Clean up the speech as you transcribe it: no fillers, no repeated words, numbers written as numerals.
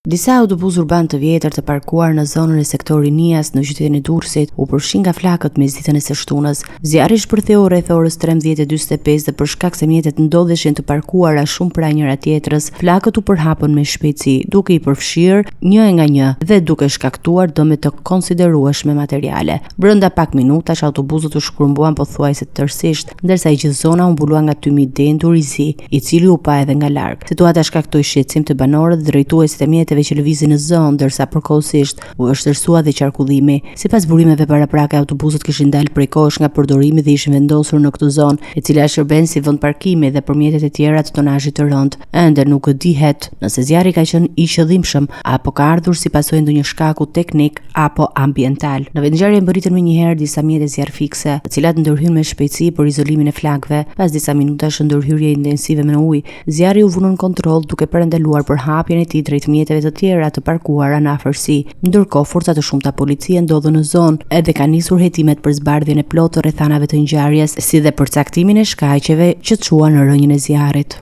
Disa autobusë urban të vjetër të parkuar në zonën e sektorit Nias në qytetin e Durrësit u përfshin nga flakët mesditën e së shtunës. Zjarri shpërtheu rreth orës 13:45 dhe për shkak se mjetet ndodheshin të parkuara shumë pranë njëra tjetrës, flakët u përhapën me shpejtësi, duke i përfshirë një nga një dhe duke shkaktuar dëme të konsiderueshme materiale. Brenda pak minutash autobusët u shkrumbuan pothuajse tërësisht, ndërsa e gjithë zona u mbulua nga tymi dendur i zi, i cili u pa edhe nga larg. Situata shkaktoi shqetësim të banorët dhe drejtuesit e mjeteve që lëvizin në zonë, ndërsa përkohësisht u vështirësua dhe qarkullimi. Sipas burimeve paraprake, autobusët kishin dalë prej kohësh nga përdorimi dhe ishin vendosur në këtë zonë, e cila shërben si vend parkimi dhe për mjetet e tjera të tonazhit të rënd. Ende nuk dihet nëse zjarri ka qenë i qëllimshëm apo ka ardhur si pasojë ndonjë shkaku teknik apo ambiental. Në vendngjarje mbërritën menjëherë disa mjete zjarrfikse, të cilat ndërhyn me shpejtësi për izolimin e flakëve. Pas disa minutash ndërhyrje intensive me ujë, zjarri u vënë në kontroll duke parandaluar përhapjen e tij drejt mjeteve të tjera të parkuara në afërsi. Ndërkohë, forca të shumta policie ndodhen në zonë edhe ka nisur hetimet për zbardhjen e plotë të rrethanave të ngjarjes, si dhe përcaktimin e shkaqeve që çuan në rrënjën e zjarrit.